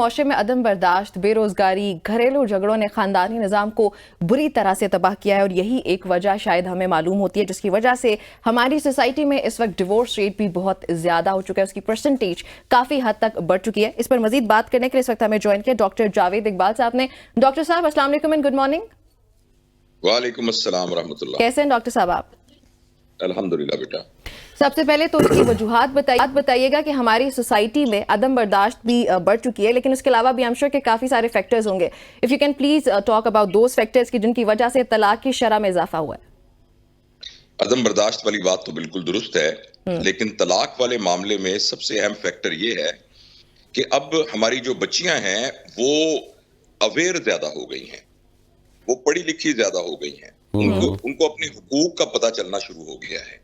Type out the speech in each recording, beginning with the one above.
मुआशरे में अदम बर्दाश्त, बेरोजगारी, घरेलू झगड़ों ने खानदानी निज़ाम को बुरी तरह से तबाह किया है और यही एक वजह शायद हमें मालूम होती है जिसकी वजह से हमारी सोसाइटी में इस वक्त डिवोर्स रेट भी बहुत ज़्यादा हो चुका है, उसकी परसेंटेज काफ़ी हद तक बढ़ चुकी है। इस पर मजीद बात करने के लिए इस वक्त हमें ज्वाइन किया डॉक्टर जावेद इकबाल साहब ने। डॉक्टर साहब अस्सलाम वालेकुम एंड गुड मॉर्निंग। वालेकुम अस्सलाम रहमतुल्लाह। कैसे हैं डॉक्टर साहब आप? अल्हम्दुलिल्लाह बेटा। सबसे पहले तो उसकी वजूहात बताइएगा कि हमारी सोसाइटी में अदम बर्दाश्त भी बढ़ चुकी है, लेकिन उसके अलावा भी आई एम श्योर कि काफ़ी सारे फैक्टर्स होंगे। If you can please talk about those factors की जिनकी वजह से तलाक की शरह में इजाफा हुआ है। अदम बर्दाश्त वाली बात तो बिल्कुल दुरुस्त है, लेकिन तलाक वाले मामले में सबसे अहम फैक्टर ये है कि अब हमारी जो बच्चियां हैं वो अवेयर ज्यादा हो गई हैं, वो पढ़ी लिखी ज्यादा हो गई हैं, उनको अपने हुकूक का पता चलना शुरू हो गया है।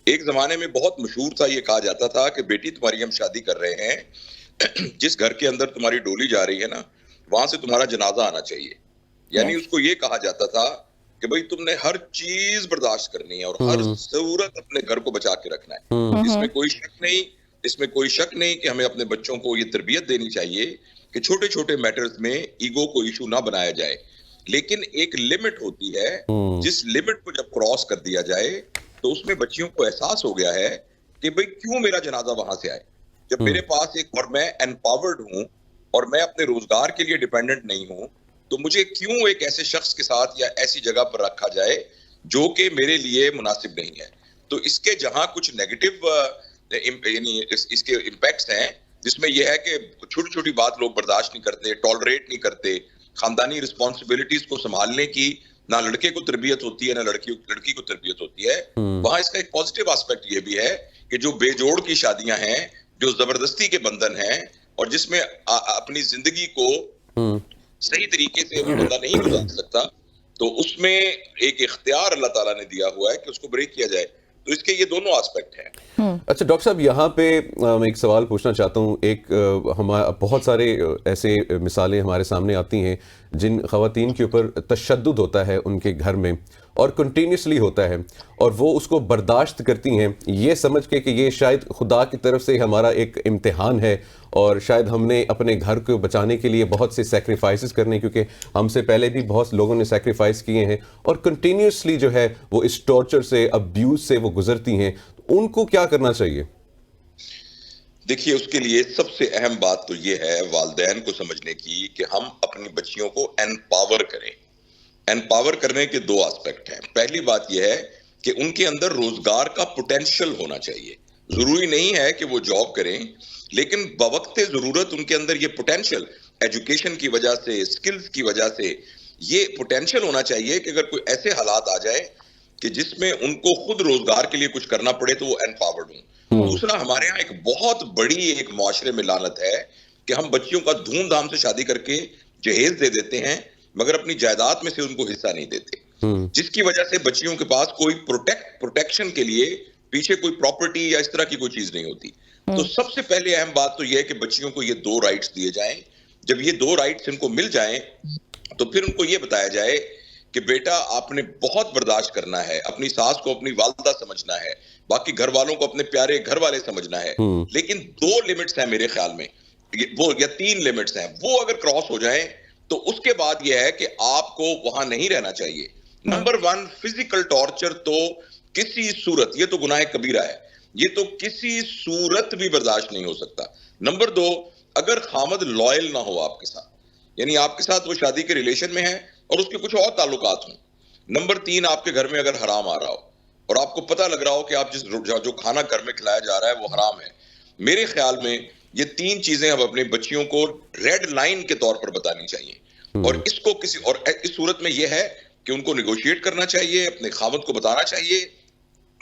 एक जमाने में बहुत मशहूर था, ये कहा जाता था कि बेटी तुम्हारी हम शादी कर रहे हैं, जिस घर के अंदर तुम्हारी डोली जा रही है ना, वहां से तुम्हारा जनाजा आना चाहिए। यानी उसको ये कहा जाता था कि भाई तुमने हर चीज बर्दाश्त करनी है और हर सूरत अपने घर को बचा के रखना है। इसमें कोई शक नहीं कि हमें अपने बच्चों को ये तरबियत देनी चाहिए कि छोटे छोटे मैटर्स में ईगो को इशू ना बनाया जाए, लेकिन एक लिमिट होती है, जिस लिमिट को जब क्रॉस कर दिया जाए तो उसमें बच्चियों को एहसास हो गया है कि भाई क्यों मेरा जनाजा वहां से आए, जब मेरे पास एक और मैं एम्पावर्ड हूं और मैं अपने रोजगार के लिए डिपेंडेंट नहीं हूं, तो मुझे क्यों एक ऐसे शख्स के साथ या ऐसी जगह पर रखा जाए जो कि मेरे लिए मुनासिब नहीं है। तो इसके जहां कुछ नेगेटिव यानी इसके इम्पैक्ट्स हैं, जिसमें यह है कि छोटी छोटी बात लोग बर्दाश्त नहीं करते, टॉलरेट नहीं करते, खानदानी रिस्पॉन्सिबिलिटीज को संभालने की ना लड़के को तरबियत होती है ना लड़की को तरबियत होती है। वहां इसका एक पॉजिटिव एस्पेक्ट ये भी है कि जो बेजोड़ की शादियां हैं, जो जबरदस्ती के बंधन हैं और जिसमें अपनी जिंदगी को सही तरीके से वो बंदा नहीं गुजार सकता, तो उसमें एक इख्तियार अल्लाह ताला ने दिया हुआ है कि उसको ब्रेक किया जाए। तो इसके ये दोनों एस्पेक्ट हैं। अच्छा डॉक्टर साहब, यहाँ पे मैं एक सवाल पूछना चाहता हूँ। बहुत सारे ऐसे मिसालें हमारे सामने आती हैं जिन ख़वातीन के ऊपर तशद्दुद होता है उनके घर में और कंटिन्यूसली होता है और वो उसको बर्दाश्त करती हैं ये समझ के कि ये शायद खुदा की तरफ से हमारा एक इम्तिहान है और शायद हमने अपने घर को बचाने के लिए बहुत से सैक्रिफाइसेस करने, क्योंकि हमसे पहले भी बहुत लोगों ने सैक्रिफाइस किए हैं और कंटिन्यूसली जो है वो इस टॉर्चर से, अब्यूज़ से वो गुजरती हैं। उनको क्या करना चाहिए? देखिए, उसके लिए सबसे अहम बात तो ये है वालिदैन को समझने की कि हम अपनी बच्चियों को एम्पावर करें। एम्पावर करने के दो एस्पेक्ट हैं। पहली बात यह है कि उनके अंदर रोजगार का पोटेंशियल होना चाहिए। जरूरी नहीं है कि वो जॉब करें, लेकिन बवक्ते जरूरत उनके अंदर ये पोटेंशियल, एजुकेशन की वजह से, स्किल्स की वजह से ये पोटेंशियल होना चाहिए कि अगर कोई ऐसे हालात आ जाए कि जिसमें उनको खुद रोजगार के लिए कुछ करना पड़े तो वो एम्पावर्ड हों। दूसरा, हमारे यहाँ एक बहुत बड़ी एक मुआशरे में लानत है कि हम बच्चियों का धूमधाम से शादी करके जहेज दे देते हैं मगर अपनी जायदाद में से उनको हिस्सा नहीं देते, जिसकी वजह से बच्चियों के पास कोई प्रोटेक्शन के लिए पीछे कोई प्रॉपर्टी या इस तरह की कोई चीज नहीं होती। तो सबसे पहले अहम बात तो यह है कि बच्चियों को ये दो राइट्स दिए जाएं। जब ये दो राइट्स इनको मिल जाएं तो फिर उनको ये बताया जाए कि बेटा आपने बहुत बर्दाश्त करना है, अपनी सास को अपनी वालदा समझना है, बाकी घर वालों को अपने प्यारे घर वाले समझना है, लेकिन दो लिमिट्स हैं मेरे ख्याल में, वो या तीन लिमिट्स हैं, वो अगर क्रॉस हो जाए तो उसके बाद यह है कि आपको वहां नहीं रहना चाहिए। नंबर 1, फिजिकल टॉर्चर तो किसी सूरत, ये तो गुनाह कबीरा है, ये तो किसी सूरत भी बर्दाश्त नहीं हो सकता। नंबर 2, अगर खामद लॉयल ना हो आपके साथ, यानी आपके साथ वो शादी के रिलेशन में है और उसके कुछ और ताल्लुकात हों। नंबर 3, आपके घर में अगर हराम आ रहा हो और आपको पता लग रहा हो कि आप जो खाना घर में खिलाया जा रहा है वो हराम है। मेरे ख्याल में ये तीन चीजें अब अपने बच्चियों को रेड लाइन के तौर पर बतानी चाहिए और इसको इस सूरत में यह है कि उनको निगोशिएट करना चाहिए, अपने खामद को बताना चाहिए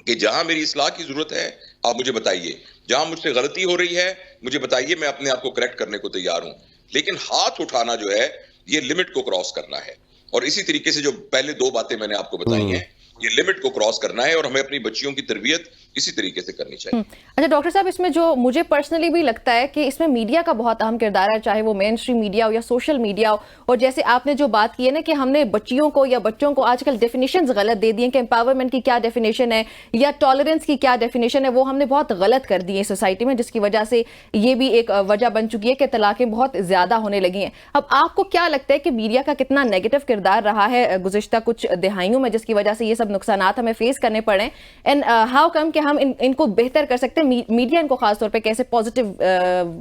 कि जहां मेरी इस्लाह की जरूरत है आप मुझे बताइए, जहां मुझसे गलती हो रही है मुझे बताइए, मैं अपने आप को करेक्ट करने को तैयार हूं। लेकिन हाथ उठाना जो है ये लिमिट को क्रॉस करना है और इसी तरीके से जो पहले दो बातें मैंने आपको बताई हैं, ये लिमिट को क्रॉस करना है और हमें अपनी बच्चियों की तरबियत इसी तरीके से करनी चाहिए। अच्छा डॉक्टर साहब, इसमें जो मुझे पर्सनली भी लगता है कि इसमें मीडिया का बहुत अहम किरदार है, चाहे वो मेन स्ट्रीम मीडिया हो या सोशल मीडिया हो। और जैसे आपने जो बात की है ना कि हमने बच्चियों को या बच्चों को आजकल डेफिनेशंस गलत दे दिए कि एम्पावरमेंट की क्या डेफिनेशन है या टॉलरेंस की क्या डेफिनेशन है, वो हमने बहुत गलत कर दी है सोसाइटी में, जिसकी वजह से ये भी एक वजह बन चुकी है कि तलाकें बहुत ज्यादा होने लगी हैं। अब आपको क्या लगता है कि मीडिया का कितना नेगेटिव किरदार रहा है गुज़िश्ता कुछ दिहाइयों में, जिसकी वजह से ये सब नुकसानात हमें फेस करने पड़े, एंड हाउ कम कि हम इनको बेहतर कर सकते हैं, मीडिया इनको खासतौर पे कैसे पॉजिटिव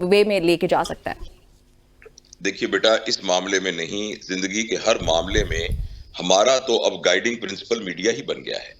वे में लेके जा सकता है? देखिए बेटा, इस मामले में नहीं, जिंदगी के हर मामले में हमारा तो अब गाइडिंग प्रिंसिपल मीडिया ही बन गया है।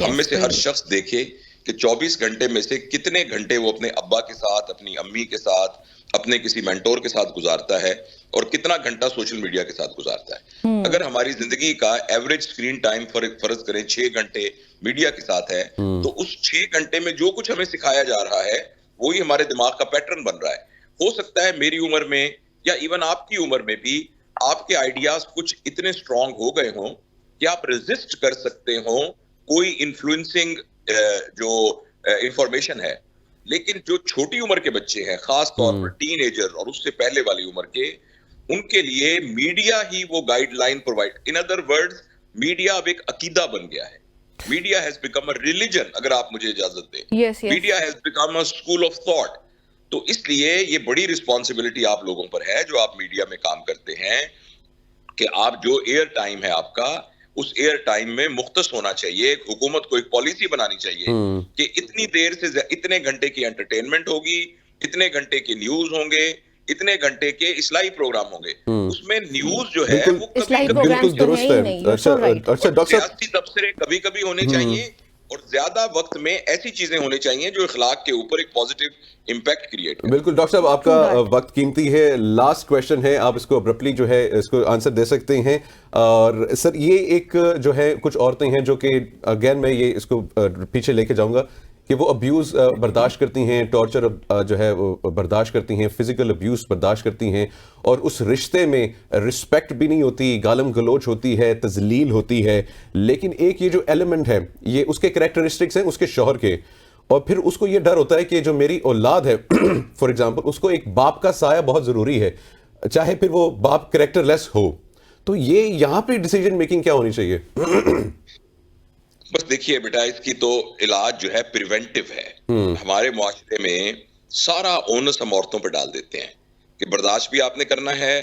हम में से हर शख्स देखे कि 24 घंटे में से कितने घंटे वो अपने अब्बा के साथ, अपनी अम्मी के साथ, अपने किसी मेंटोर के साथ गुजारता है और कितना घंटा सोशल मीडिया के साथ गुजारता है। अगर हमारी जिंदगी का एवरेज स्क्रीन टाइम फर्ज करें 6 घंटे मीडिया के साथ है, तो उस 6 घंटे में जो कुछ हमें सिखाया जा रहा है वही हमारे दिमाग का पैटर्न बन रहा है। हो सकता है मेरी उम्र में या इवन आपकी उम्र में भी आपके आइडियाज कुछ इतने स्ट्रांग हो गए हों कि आप रेजिस्ट कर सकते हो कोई इन्फ्लुएंसिंग जो इंफॉर्मेशन है। लेकिन जो छोटी उम्र के बच्चे हैं, खास तौर पर टीनेजर और उससे पहले वाली उम्र के, उनके लिए मीडिया ही वो guideline provide, in other words media अब एक अकीदा बन गया है। Media has become a religion, अगर आप मुझे इजाजत दें। Media has become a school of thought. तो इसलिए ये बड़ी रिस्पॉन्सिबिलिटी आप लोगों पर है जो आप मीडिया में काम करते हैं कि आप जो एयर टाइम है आपका, उस एयर टाइम में मुख्तस होना चाहिए। हुकूमत को एक पॉलिसी बनानी चाहिए कि इतनी देर से इतने घंटे की एंटरटेनमेंट होगी, इतने घंटे के न्यूज होंगे, इतने घंटे के इस्लाही प्रोग्राम होंगे। उसमें न्यूज जो है वो बिल्कुल दुरुस्त है। अच्छा डॉक्टर साहब, सियासी तबसरे कभी कभी होने चाहिए और ज्यादा वक्त में ऐसी चीजें होनी चाहिए जो इखलाक के ऊपर एक पॉजिटिव इंपैक्ट क्रिएट करे। बिल्कुल डॉक्टर साहब, आपका वक्त कीमती है। लास्ट क्वेश्चन है, आप इसको अब्रप्टली जो है इसको आंसर दे सकते हैं। और सर ये एक जो है कुछ औरतें हैं जो कि अगेन मैं ये इसको पीछे लेके जाऊंगा कि वो अब्यूज़ बर्दाश्त करती हैं, टॉर्चर जो है वो बर्दाश्त करती हैं, फिजिकल अब्यूज़ बर्दाश्त करती हैं, और उस रिश्ते में रिस्पेक्ट भी नहीं होती, गालम गलोच होती है, तजलील होती है। लेकिन एक ये जो एलिमेंट है, ये उसके कैरेक्टरिस्टिक्स हैं उसके शौहर के, और फिर उसको ये डर होता है कि जो मेरी औलाद है फॉर एग्जाम्पल, उसको एक बाप का साया बहुत ज़रूरी है, चाहे फिर वो बाप कैरेक्टरलेस हो। तो ये यहाँ पे डिसीजन मेकिंग क्या होनी चाहिए? बस देखिए बेटा, इसकी तो इलाज जो है प्रिवेंटिव है। हमारे मुआशरे में सारा ओनस हम औरतों पर डाल देते हैं कि बर्दाश्त भी आपने करना है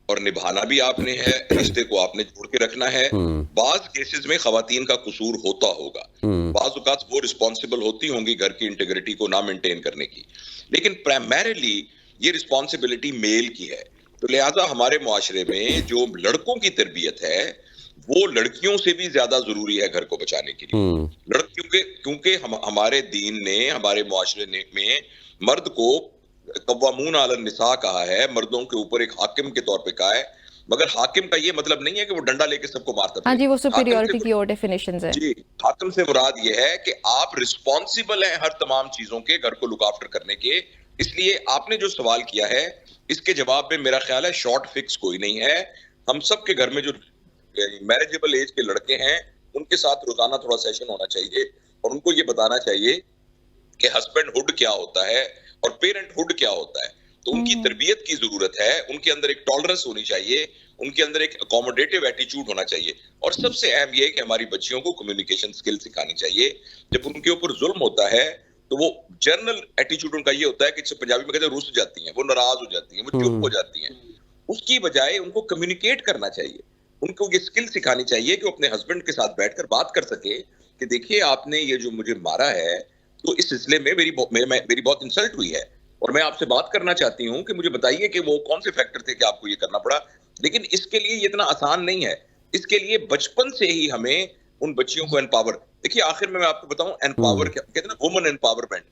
और निभाना भी आपने है, रिश्ते को आपने जोड़ के रखना है। बाज केसेस में खवातीन का कसूर होता होगा, बाज औकात वो रिस्पॉन्सिबल होती होंगी घर की इंटीग्रिटी को ना मेंटेन करने की, लेकिन प्राइमरीली ये रिस्पॉन्सिबिलिटी मेल की है। तो लिहाजा हमारे मुआशरे में जो लड़कों की तरबियत है वो लड़कियों से भी ज्यादा जरूरी है घर को बचाने के लिए। क्योंकि हमारे दीन ने, हमारे मुआशरे में मर्द को कव्वामून अलैन निसा कहा है, मर्दों के ऊपर एक हाकिम के तौर पे कहा है। मगर हाकिम का ये मतलब नहीं है कि वो डंडा लेके सबको मारता है। हाँ जी, वो सुपीरियरिटी की और डेफिनेशंस है। जी, हाकिम से मुराद ये है कि आप रिस्पॉन्सिबल हैं हर तमाम चीजों के, घर को लुक आफ्टर करने के। इसलिए आपने जो सवाल किया है इसके जवाब में मेरा ख्याल है शॉर्ट फिक्स कोई नहीं है। हम सब के घर में जो मैरिजेबल एज के लड़के हैं उनके साथ रोजाना थोड़ा सेशन होना चाहिए और उनको ये बताना चाहिए कि हस्बैंडहुड क्या होता है और पेरेंटहुड क्या होता है। तो उनकी तरबियत की जरूरत है, उनके अंदर एक टॉलरेंस होनी चाहिए, उनके अंदर एक अकोमोडेटिव एटीट्यूड होना चाहिए। और सबसे अहम ये है कि हमारी बच्चियों को कम्युनिकेशन स्किल सिखानी चाहिए। जब उनके ऊपर जुल्म होता है तो वो जनरल एटीट्यूड उनका ये होता है कि पंजाबी में कहते हैं रुस जाती हैं, वो नाराज हो जाती हैं, वो चुप हो जाती हैं। उसकी बजाय उनको कम्युनिकेट करना चाहिए, उनको ये स्किल सिखानी चाहिए कि वो अपने हस्बैंड के साथ बैठकर बात कर सके कि देखिए आपने ये जो मुझे मारा है तो इस सिलसिले में मेरी बहुत इंसल्ट हुई है और मैं आपसे बात करना चाहती हूँ कि मुझे बताइए कि वो कौन से फैक्टर थे कि आपको ये करना पड़ा। लेकिन इसके लिए ये इतना आसान नहीं है। इसके लिए बचपन से ही हमें उन बच्चियों को एम्पावर, देखिए आखिर में मैं आपको बताऊं एम्पावर क्या कहते हैं ना, वुमन एम्पावरमेंट।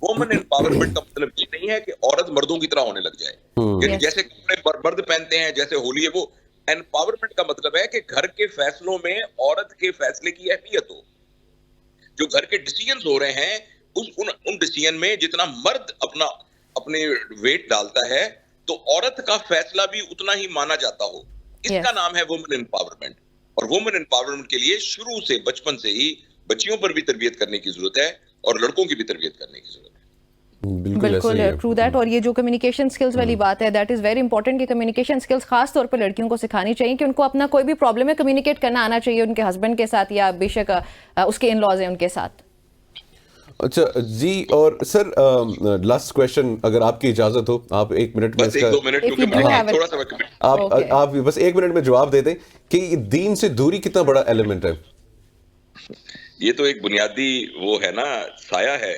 वुमन एम्पावरमेंट का मतलब ये नहीं है कि औरत मर्दों की तरह होने लग जाए, जैसे कपड़े मर्द पहनते हैं, जैसे होली है वो। एम्पावरमेंट का मतलब है कि घर के फैसलों में औरत के फैसले की अहमियत हो। जो घर के डिसीजंस हो रहे हैं उन डिसीजन में जितना मर्द अपने वेट डालता है तो औरत का फैसला भी उतना ही माना जाता हो। इसका नाम है वुमेन एम्पावरमेंट। और वुमेन एम्पावरमेंट के लिए शुरू से बचपन से ही बच्चियों पर भी तरबियत करने की जरूरत है और लड़कों की भी तरबियत करने की जरूरत है। बिल्कुल ऐसा बिल्कुल ही है। True that. और ये जो कम्युनिकेशन स्किल्स वाली बात है, दैट इज़ वेरी इंपॉर्टेंट कि कम्युनिकेशन स्किल्स खास तौर पर लड़कियों को सिखानी चाहिए कि उनको अपना कोई भी प्रॉब्लम है कम्युनिकेट करना आना चाहिए उनके हस्बैंड के साथ या बेशक उसके इन लॉज हैं उनके साथ। अच्छा जी, और सर लास्ट क्वेश्चन अगर आपकी इजाजत हो, आप 1 मिनट में बस एक दो मिनट, If you क्योंकि do have it. थोड़ा सा मैं कमिट आप Okay. आप बस 1 मिनट में जवाब दे दें कि दीन से दूरी कितना बड़ा एलिमेंट है। ये तो एक बुनियादी वो है ना, साया है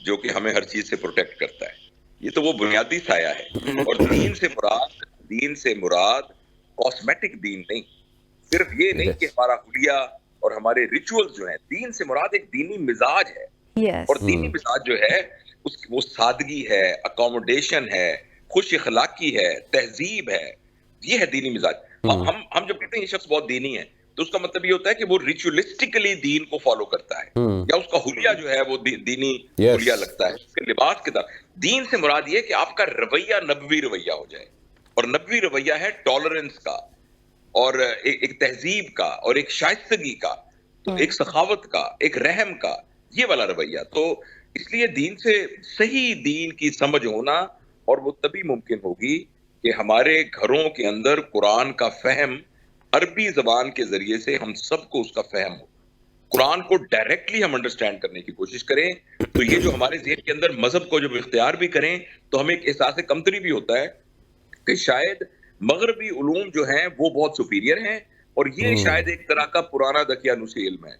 जो कि हमें हर चीज से प्रोटेक्ट करता है। ये तो वो बुनियादी साया है। और दीन से मुराद कॉस्मेटिक दीन नहीं, सिर्फ ये नहीं कि हमारा हुलिया और हमारे रिचुअल्स जो हैं, दीन से मुराद एक दीनी मिजाज है। यस और दीनी मिजाज जो है वो सादगी है, अकोमोडेशन है, खुश इखलाकी है, तहजीब है, ये है दीनी मिजाज। हम जब कहते हैं ये शख्स बहुत दीनी है, तो उसका मतलब ये होता है कि वो रिचुअलिस्टिकली दीन को फॉलो करता है, या उसका हुलिया जो है वो दीनी हुलिया लगता है, उसके लिबास की तरह। दीन से मुराद ये कि आपका रवैया नबवी रवैया हो जाए, और नबवी रवैया है टॉलरेंस का, और एक तहजीब का, और एक शाइस्तगी का, तो एक सखावत का, एक रहम का, ये वाला रवैया। तो इसलिए दीन से सही दीन की समझ होना, और वो तभी मुमकिन होगी कि हमारे घरों के अंदर कुरान का फहम अरबी जबान के जरिए से हम सबको उसका फहम हो। कुरान को डायरेक्टली हम अंडरस्टैंड करने की कोशिश करें, तो ये जो हमारे ज़हन के अंदर मजहब को जब इख्तियार भी करें, तो हमें एक एहसास कमतरी भी होता है कि शायद मगरबी उलूम जो हैं वो बहुत सुपीरियर हैं, और ये शायद एक तरह का पुराना दकियानुसी इल्म है।